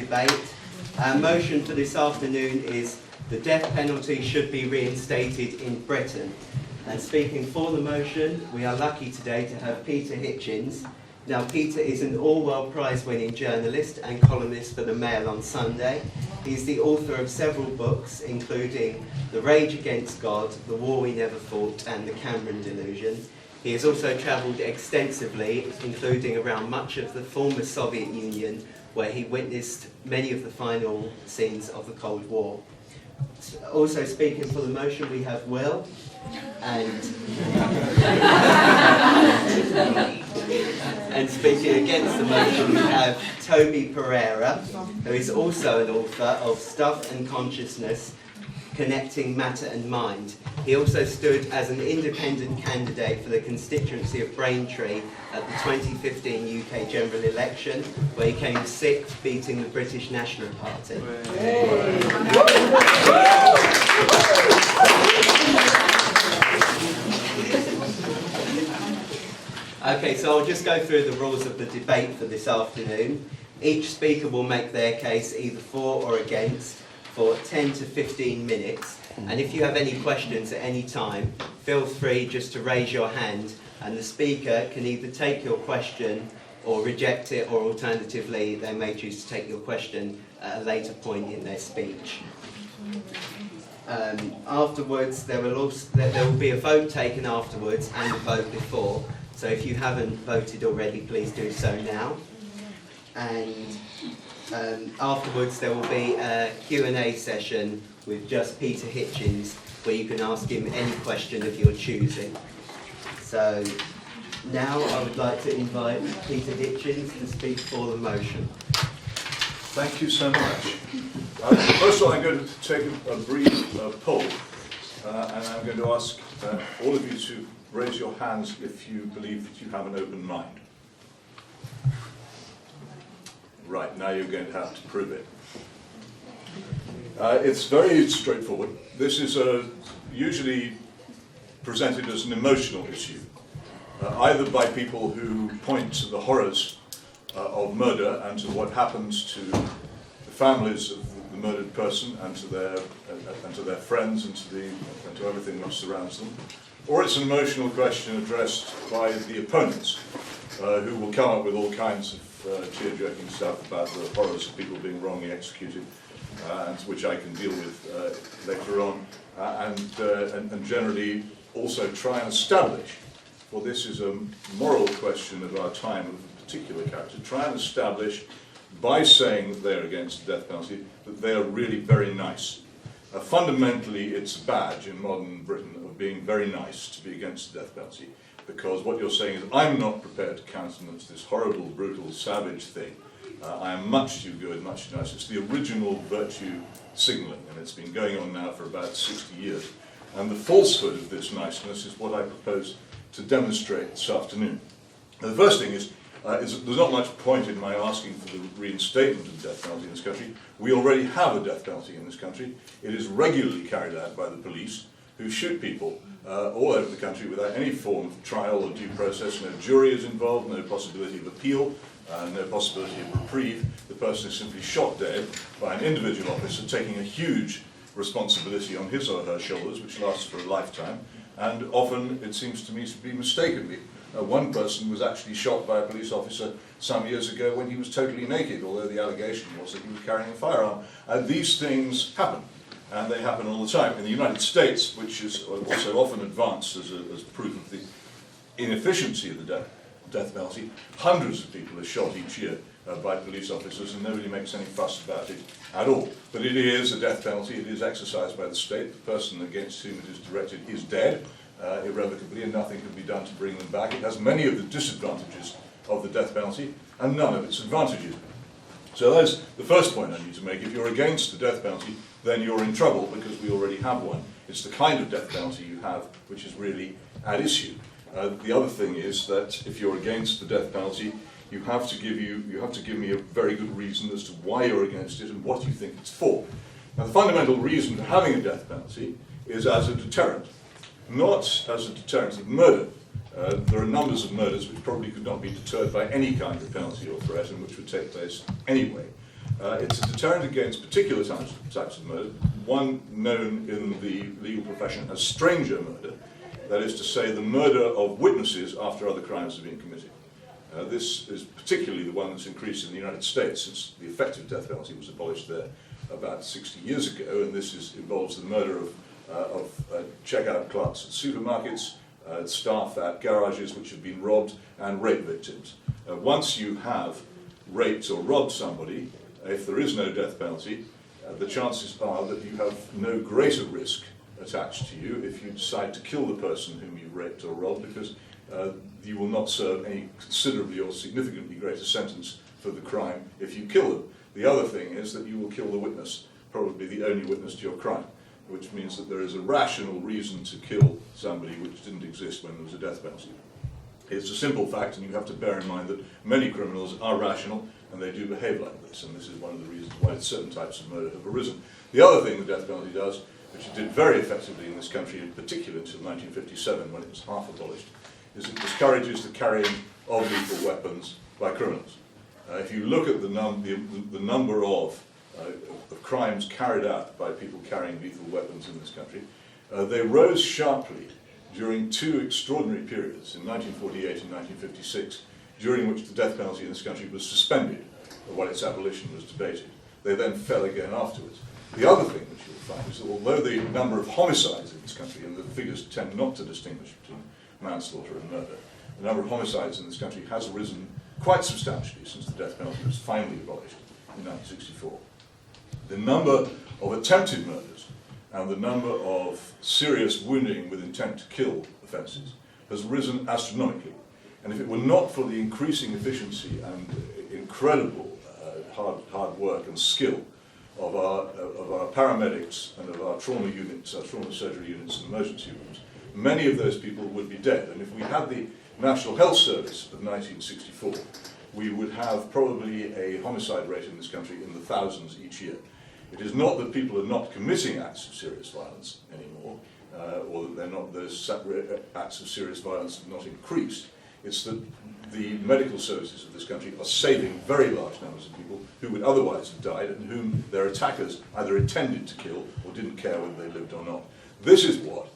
debate. Our motion for this afternoon is the death penalty should be reinstated in Britain. And speaking for the motion, we are lucky today to have Peter Hitchens. Now, Peter is an Orwell Prize-winning journalist and columnist for the Mail on Sunday. He's the author of several books, including The Rage Against God, The War We Never Fought, and The Cameron Delusion. He has also travelled extensively, including around much of the former Soviet Union, where he witnessed many of the final scenes of the Cold War. Also speaking for the motion, we have Will, and speaking against the motion, we have Toby Pereira, who is also an author of Stuff and Consciousness, Connecting Matter and Mind. He also stood as an independent candidate for the constituency of Braintree at the 2015 UK general election, where he came sixth, beating the British National Party. Okay, so I'll just go through the rules of the debate for this afternoon. Each speaker will make their case either for or against for 10 to 15 minutes. And if you have any questions at any time, feel free just to raise your hand, and the speaker can either take your question or reject it, or alternatively, they may choose to take your question at a later point in their speech. Afterwards, there will be a vote taken afterwards and a vote before. So if you haven't voted already, please do so now. And afterwards, there will be a Q&A session with just Peter Hitchens, where you can ask him any question of your choosing. So now I would like to invite Peter Hitchens to speak for the motion. Thank you so much. First of all, I'm going to take a brief poll, and I'm going to ask all of you to raise your hands if you believe that you have an open mind. Right, now you're going to have to prove it. It's very straightforward. This is usually presented as an emotional issue, either by people who point to the horrors of murder and to what happens to the families of the murdered person and to their friends and to everything which surrounds them, or it's an emotional question addressed by the opponents, who will come up with all kinds of tear-jerking stuff about the horrors of people being wrongly executed, and which I can deal with later on, and generally also try and establish, for this is a moral question of our time of a particular character, try and establish, by saying that they're against the death penalty, that they are really very nice. Fundamentally, it's a badge in modern Britain of being very nice to be against the death penalty, because what you're saying is, I'm not prepared to countenance this horrible, brutal, savage thing. I am much too good, much too nice. It's the original virtue signalling, and it's been going on now for about 60 years. And the falsehood of this niceness is what I propose to demonstrate this afternoon. Now, the first thing is that there's not much point in my asking for the reinstatement of the death penalty in this country. We already have a death penalty in this country. It is regularly carried out by the police, who shoot people all over the country without any form of trial or due process. No jury is involved, no possibility of appeal, no possibility of reprieve. The person is simply shot dead by an individual officer taking a huge responsibility on his or her shoulders, which lasts for a lifetime, and often, it seems to me, to be mistakenly. One person was actually shot by a police officer some years ago when he was totally naked, although the allegation was that he was carrying a firearm. These things happen, and they happen all the time. In the United States, which is also often advanced as proof of the inefficiency of the death penalty, hundreds of people are shot each year by police officers, and nobody makes any fuss about it at all. But it is a death penalty. It is exercised by the state. The person against whom it is directed is dead irrevocably, and nothing can be done to bring them back. It has many of the disadvantages of the death penalty and none of its advantages. So that's the first point I need to make. If you're against the death penalty, then you're in trouble, because we already have one. It's the kind of death penalty you have which is really at issue. The other thing is that if you're against the death penalty, you have to give me a very good reason as to why you're against it and what you think it's for. Now, the fundamental reason for having a death penalty is as a deterrent, not as a deterrent of murder. There are numbers of murders which probably could not be deterred by any kind of penalty or threat, and which would take place anyway. It's a deterrent against particular types of murder, one known in the legal profession as stranger murder, that is to say the murder of witnesses after other crimes have been committed. This is particularly the one that's increased in the United States since the effective death penalty was abolished there about 60 years ago, and this involves the murder of checkout clerks at supermarkets, staff at garages which have been robbed, and rape victims. Once you have raped or robbed somebody, if there is no death penalty, the chances are that you have no greater risk attached to you if you decide to kill the person whom you raped or robbed, because you will not serve any considerably or significantly greater sentence for the crime if you kill them. The other thing is that you will kill the witness, probably the only witness to your crime, which means that there is a rational reason to kill somebody which didn't exist when there was a death penalty. It's a simple fact, and you have to bear in mind that many criminals are rational and they do behave like this, and this is one of the reasons why certain types of murder have arisen. The other thing the death penalty does, which it did very effectively in this country, in particular until 1957 when it was half abolished, is it discourages the carrying of lethal weapons by criminals. If you look at the number of crimes carried out by people carrying lethal weapons in this country, they rose sharply during two extraordinary periods, in 1948 and 1956, during which the death penalty in this country was suspended while its abolition was debated. They then fell again afterwards. The other thing which you'll find is that although the number of homicides in this country, and the figures tend not to distinguish between manslaughter and murder, the number of homicides in this country has risen quite substantially since the death penalty was finally abolished in 1964. The number of attempted murders and the number of serious wounding with intent to kill offences has risen astronomically. And if it were not for the increasing efficiency and incredible hard work and skill of our paramedics and of our trauma units, our trauma surgery units and emergency rooms, many of those people would be dead. And if we had the National Health Service of 1964, we would have probably a homicide rate in this country in the thousands each year. It is not that people are not committing acts of serious violence anymore, or that those acts of serious violence have not increased. It's that the medical services of this country are saving very large numbers of people who would otherwise have died and whom their attackers either intended to kill or didn't care whether they lived or not. This is what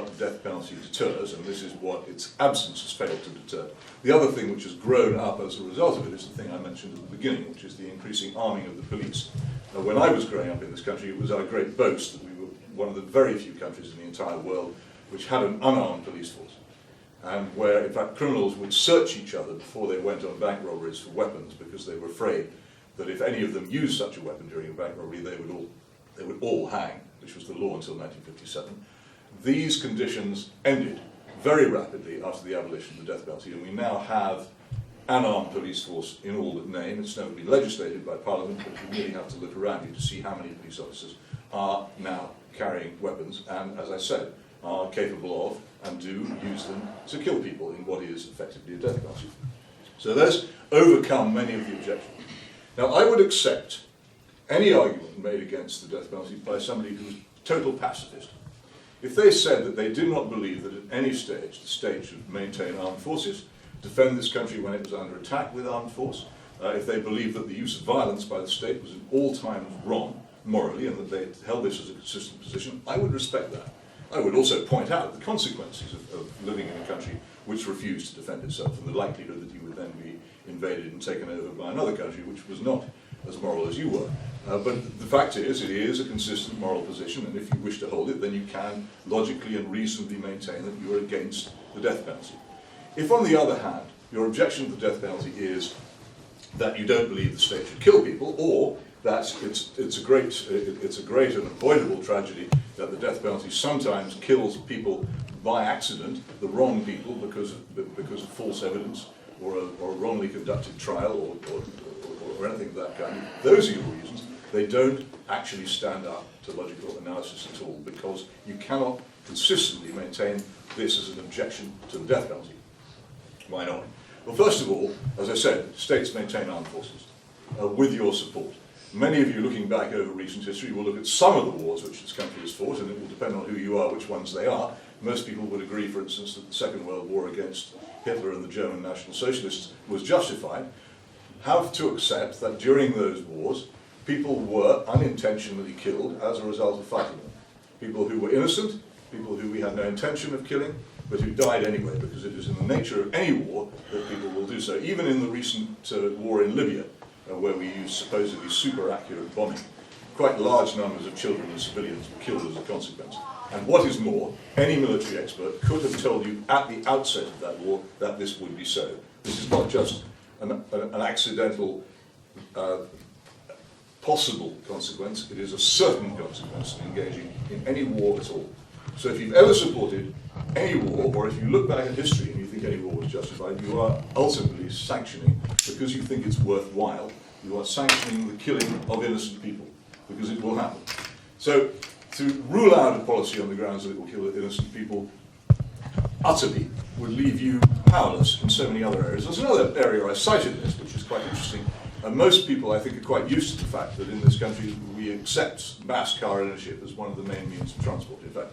the death penalty deters, and this is what its absence has failed to deter. The other thing which has grown up as a result of it is the thing I mentioned at the beginning, which is the increasing arming of the police. Now, when I was growing up in this country, it was our great boast that we were one of the very few countries in the entire world which had an unarmed police force, and where, in fact, criminals would search each other before they went on bank robberies for weapons, because they were afraid that if any of them used such a weapon during a bank robbery, they would all hang, which was the law until 1957. These conditions ended very rapidly after the abolition of the death penalty, and we now have an armed police force in all but name. It's never been legislated by Parliament, but you really have to look around you to see how many police officers are now carrying weapons and, as I said, are capable of and do use them to kill people in what is effectively a death penalty. So those overcome many of the objections. Now, I would accept any argument made against the death penalty by somebody who's a total pacifist. If they said that they did not believe that at any stage the state should maintain armed forces, defend this country when it was under attack with armed force, if they believed that the use of violence by the state was at all times wrong morally and that they held this as a consistent position, I would respect that. I would also point out the consequences of living in a country which refused to defend itself, and the likelihood that you would then be invaded and taken over by another country which was not as moral as you were. But the fact is, it is a consistent moral position, and if you wish to hold it, then you can logically and reasonably maintain that you are against the death penalty. If, on the other hand, your objection to the death penalty is that you don't believe the state should kill people, or that it's a great and avoidable tragedy that the death penalty sometimes kills people by accident, the wrong people, because of false evidence or a wrongly conducted trial or anything of that kind, those are your reasons. They don't actually stand up to logical analysis at all, because you cannot consistently maintain this as an objection to the death penalty. Why not? Well, first of all, as I said, states maintain armed forces with your support. Many of you looking back over recent history will look at some of the wars which this country has fought, and it will depend on who you are, which ones they are. Most people would agree, for instance, that the Second World War against Hitler and the German National Socialists was justified. have to accept that during those wars, people were unintentionally killed as a result of fighting them. People who were innocent, people who we had no intention of killing, but who died anyway, because it is in the nature of any war that people will do so. Even in the recent war in Libya, where we used supposedly super accurate bombing, quite large numbers of children and civilians were killed as a consequence. And what is more, any military expert could have told you at the outset of that war that this would be so. This is not just an accidental possible consequence, it is a certain consequence of engaging in any war at all. So if you've ever supported any war, or if you look back at history and you think any war was justified, you are ultimately sanctioning, because you think it's worthwhile, you are sanctioning the killing of innocent people, because it will happen. So to rule out a policy on the grounds that it will kill innocent people utterly would leave you powerless in so many other areas. There's another area I cited in this, which is quite interesting. Most people, I think, are quite used to the fact that in this country we accept mass car ownership as one of the main means of transport. In fact,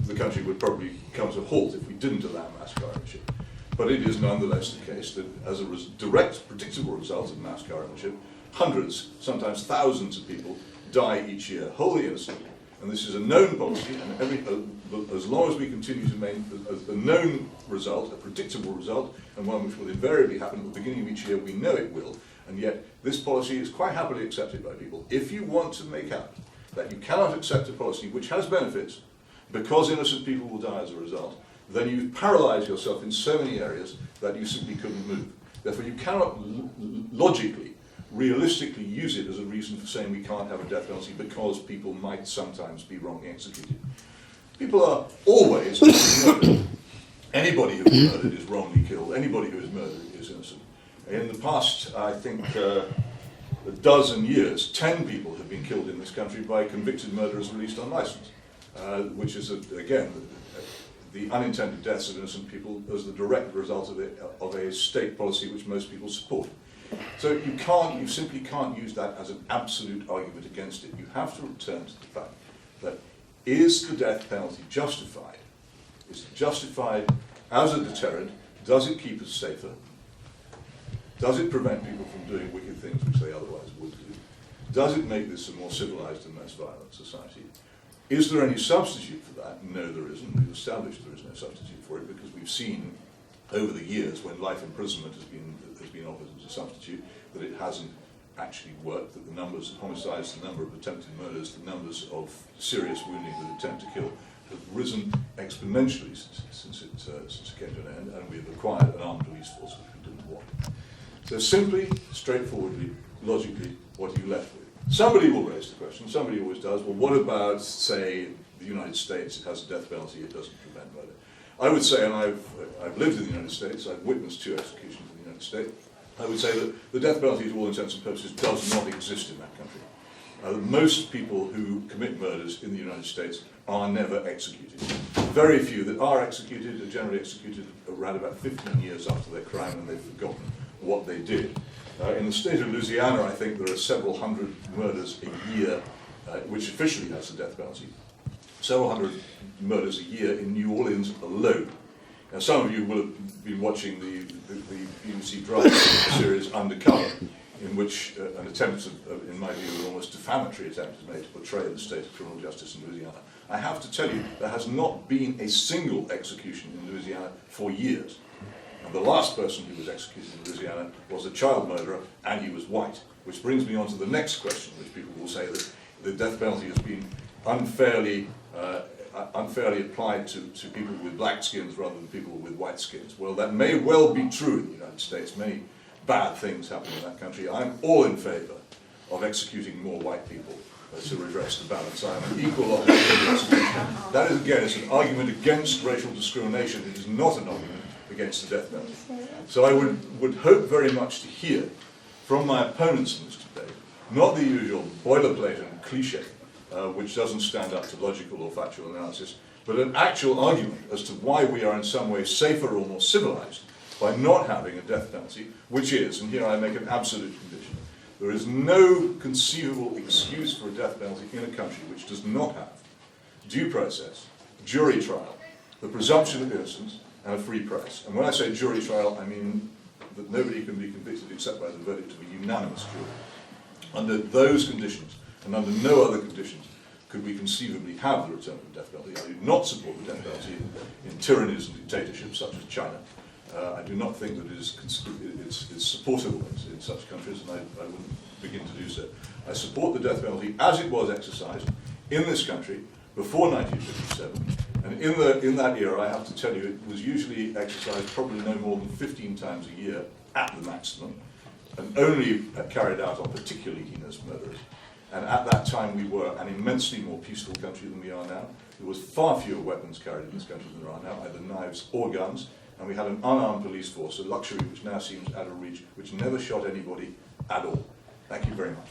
the country would probably come to a halt if we didn't allow mass car ownership. But it is nonetheless the case that as a direct, predictable result of mass car ownership, hundreds, sometimes thousands of people die each year, wholly innocently. And this is a known policy, and as long as we continue to maintain a known result, a predictable result, and one which will invariably happen at the beginning of each year, we know it will, and yet this policy is quite happily accepted by people. If you want to make out that you cannot accept a policy which has benefits, because innocent people will die as a result, then you paralyze yourself in so many areas that you simply couldn't move. Therefore, you cannot logically, realistically use it as a reason for saying we can't have a death penalty because people might sometimes be wrongly executed. People are always murdered. Anybody who is murdered is wrongly killed. Anybody who is murdered is innocent. In the past, I think, a dozen years, 10 people have been killed in this country by convicted murderers released on license, which is, again, the unintended deaths of innocent people as the direct result of a state policy which most people support. So you simply can't use that as an absolute argument against it. You have to return to the fact that is the death penalty justified? Is it justified as a deterrent? Does it keep us safer? Does it prevent people from doing wicked things which they otherwise would do? Does it make this a more civilized and less violent society? Is there any substitute for that? No, there isn't. We've established there is no substitute for it because we've seen over the years when life imprisonment has been offered as a substitute that it hasn't actually worked, that the numbers of homicides, the number of attempted murders, the numbers of serious wounding with attempt to kill have risen exponentially since it came to an end, and we have acquired an armed police force which we didn't want. So simply, straightforwardly, logically, what are you left with? Somebody will raise the question, somebody always does, well, what about, say, the United States? It has a death penalty, it doesn't prevent murder. I would say, and I've lived in the United States, I've witnessed 2 executions in the United States, I would say that the death penalty, to all intents and purposes, does not exist in that country. Most people who commit murders in the United States are never executed. Very few that are executed are generally executed around about 15 years after their crime and they've forgotten what they did. In the state of Louisiana, I think there are several hundred murders a year, which officially has the death penalty. Several hundred murders a year in New Orleans alone. Now, some of you will have been watching the BBC drama series Undercover, in which an attempt, in my view, an almost defamatory attempt is made to portray the state of criminal justice in Louisiana. I have to tell you, there has not been a single execution in Louisiana for years. And the last person who was executed in Louisiana was a child murderer, and he was white. Which brings me on to the next question, which people will say that the death penalty has been unfairly applied to people with black skins rather than people with white skins. Well, that may well be true in the United States. Many bad things happen in that country. I'm all in favour of executing more white people to redress the balance. I am an equal opportunity. That is, again, it's an argument against racial discrimination. It is not an argument against the death penalty. So I would hope very much to hear from my opponents in this debate, not the usual boilerplate and cliche, which doesn't stand up to logical or factual analysis, but an actual argument as to why we are in some way safer or more civilized by not having a death penalty, which is, and here I make an absolute condition, there is no conceivable excuse for a death penalty in a country which does not have due process, jury trial, the presumption of innocence, and a free press. And when I say jury trial, I mean that nobody can be convicted except by the verdict of a unanimous jury. Under those conditions, and under no other conditions, could we conceivably have the return of the death penalty. I do not support the death penalty in tyrannies and dictatorships such as China. I do not think that it's supportable in such countries, and I wouldn't begin to do so. I support the death penalty as it was exercised in this country before 1957, and in that era, I have to tell you, it was usually exercised probably no more than 15 times a year at the maximum, and only carried out on particularly heinous murderers. And at that time, we were an immensely more peaceful country than we are now. There was far fewer weapons carried in this country than there are now, either knives or guns, and we had an unarmed police force, a luxury which now seems out of reach, which never shot anybody at all. Thank you very much.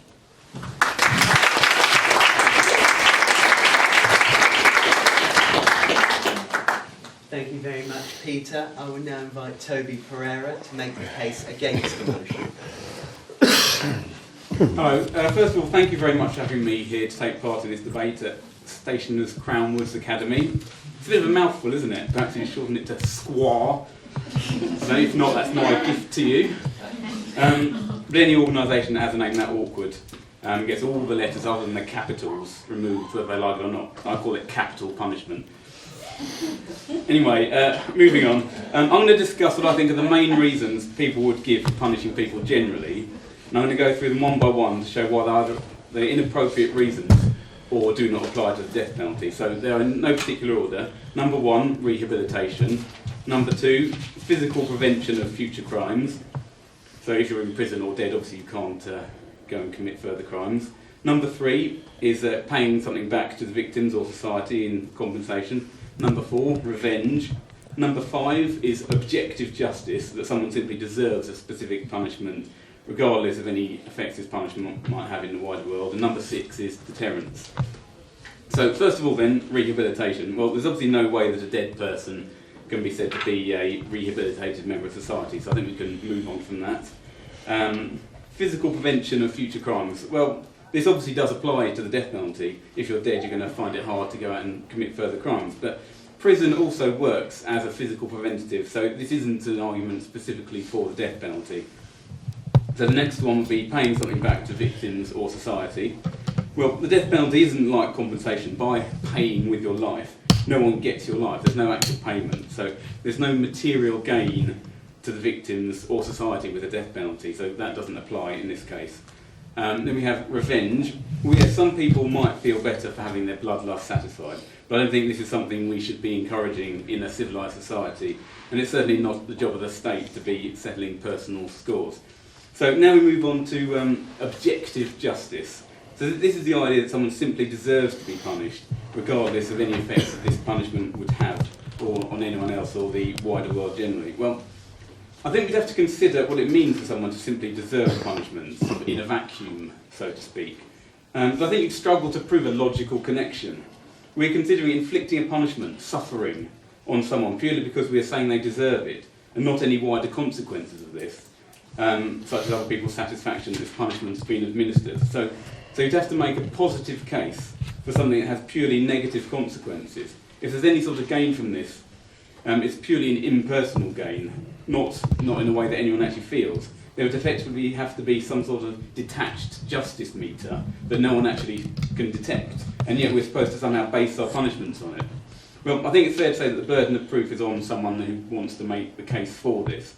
Thank you very much, Peter. I will now invite Toby Pereira to make the case against the motion. Hello. First of all, thank you very much for having me here to take part in this debate at Stationers Crown Woods Academy. It's a bit of a mouthful, isn't it? Perhaps you shorten it to SQUAR. So if not, that's my gift to you. But any organisation that has a name that awkward gets all the letters other than the capitals removed, whether they like it or not. I call it capital punishment. Anyway, moving on. I'm going to discuss what I think are the main reasons people would give for punishing people generally. And I'm going to go through them one by one to show why they're inappropriate reasons or do not apply to the death penalty. So they are in no particular order. Number 1, rehabilitation. Number 2, physical prevention of future crimes. So if you're in prison or dead, obviously you can't go and commit further crimes. Number 3 is paying something back to the victims or society in compensation. Number 4, revenge. Number 5 is objective justice, that someone simply deserves a specific punishment, regardless of any effects this punishment might have in the wider world. And number 6 is deterrence. So first of all then, rehabilitation. Well, there's obviously no way that a dead person can be said to be a rehabilitated member of society, so I think we can move on from that. Physical prevention of future crimes. Well, this obviously does apply to the death penalty. If you're dead, you're going to find it hard to go out and commit further crimes. But prison also works as a physical preventative, so this isn't an argument specifically for the death penalty. So the next one would be paying something back to victims or society. Well, the death penalty isn't like compensation. By paying with your life, no one gets your life. There's no actual payment. So there's no material gain to the victims or society with a death penalty, so that doesn't apply in this case. Then we have revenge. Well, yes, some people might feel better for having their bloodlust satisfied, but I don't think this is something we should be encouraging in a civilised society, and it's certainly not the job of the state to be settling personal scores. So now we move on to objective justice. So this is the idea that someone simply deserves to be punished, regardless of any effects that this punishment would have or on anyone else or the wider world generally. Well, I think we'd have to consider what it means for someone to simply deserve punishment in a vacuum, so to speak. But I think you'd struggle to prove a logical connection. We're considering inflicting a punishment, suffering, on someone purely because we are saying they deserve it, and not any wider consequences of this, such as other people's satisfaction that this punishment's been administered. So you'd have to make a positive case for something that has purely negative consequences. If there's any sort of gain from this, it's purely an impersonal gain, not in a way that anyone actually feels. There would effectively have to be some sort of detached justice meter that no one actually can detect, and yet we're supposed to somehow base our punishments on it. Well, I think it's fair to say that the burden of proof is on someone who wants to make the case for this.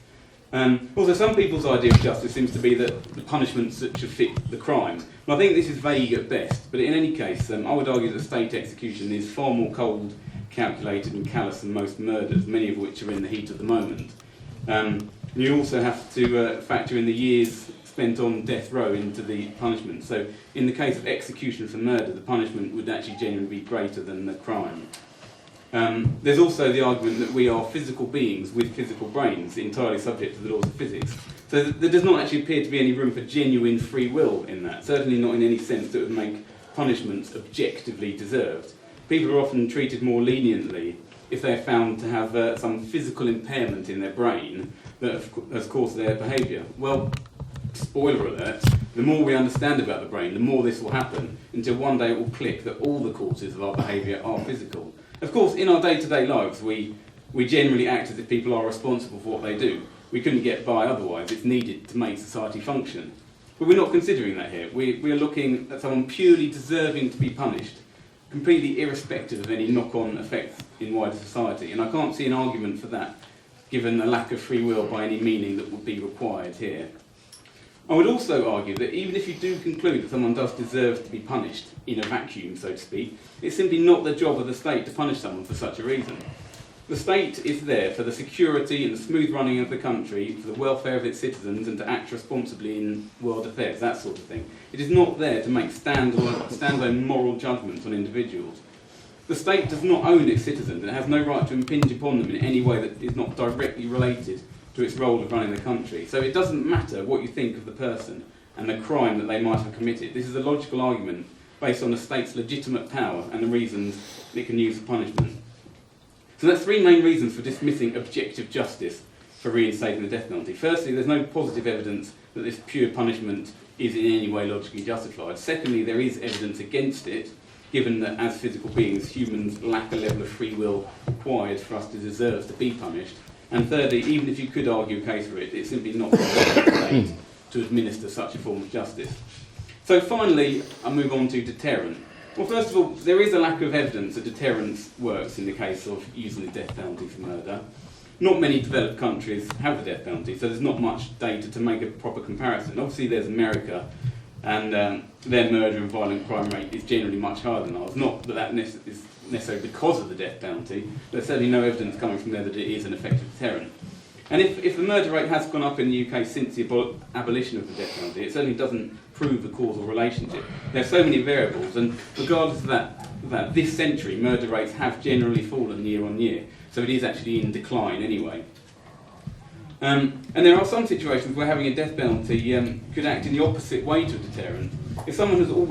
Also, some people's idea of justice seems to be that the punishments that should fit the crime. And I think this is vague at best, but in any case, I would argue that state execution is far more cold, calculated and callous than most murders, many of which are in the heat of the moment. You also have to factor in the years spent on death row into the punishment. So in the case of execution for murder, the punishment would actually genuinely be greater than the crime. There's also the argument that we are physical beings with physical brains, entirely subject to the laws of physics. So there does not actually appear to be any room for genuine free will in that, certainly not in any sense that would make punishments objectively deserved. People are often treated more leniently if they're found to have some physical impairment in their brain that has caused their behaviour. Well, spoiler alert, the more we understand about the brain, the more this will happen, until one day it will click that all the causes of our behaviour are physical. Of course, in our day-to-day lives, we generally act as if people are responsible for what they do. We couldn't get by otherwise. It's needed to make society function. But we're not considering that here. We're looking at someone purely deserving to be punished, completely irrespective of any knock-on effects in wider society. And I can't see an argument for that, given the lack of free will by any meaning that would be required here. I would also argue that even if you do conclude that someone does deserve to be punished in a vacuum, so to speak, it's simply not the job of the state to punish someone for such a reason. The state is there for the security and the smooth running of the country, for the welfare of its citizens, and to act responsibly in world affairs, that sort of thing. It is not there to make standalone moral judgments on individuals. The state does not own its citizens and has no right to impinge upon them in any way that is not directly related to its role of running the country. So it doesn't matter what you think of the person and the crime that they might have committed. This is a logical argument based on the state's legitimate power and the reasons it can use for punishment. So that's three main reasons for dismissing objective justice for reinstating the death penalty. Firstly, there's no positive evidence that this pure punishment is in any way logically justified. Secondly, there is evidence against it, given that as physical beings, humans lack a level of free will required for us to deserve to be punished. And thirdly, even if you could argue a case for it, it's simply not possible for the state to administer such a form of justice. So finally, I'll move on to deterrent. Well, first of all, there is a lack of evidence that deterrence works in the case of using the death penalty for murder. Not many developed countries have the death penalty, so there's not much data to make a proper comparison. Obviously, there's America, and their murder and violent crime rate is generally much higher than ours. Not that that is necessarily because of the death penalty, but there's certainly no evidence coming from there that it is an effective deterrent. And if the murder rate has gone up in the UK since the abolition of the death penalty, it certainly doesn't prove the causal relationship. There are so many variables, and regardless of that, this century, murder rates have generally fallen year on year, so it is actually in decline anyway. And there are some situations where having a death penalty could act in the opposite way to a deterrent. If someone has already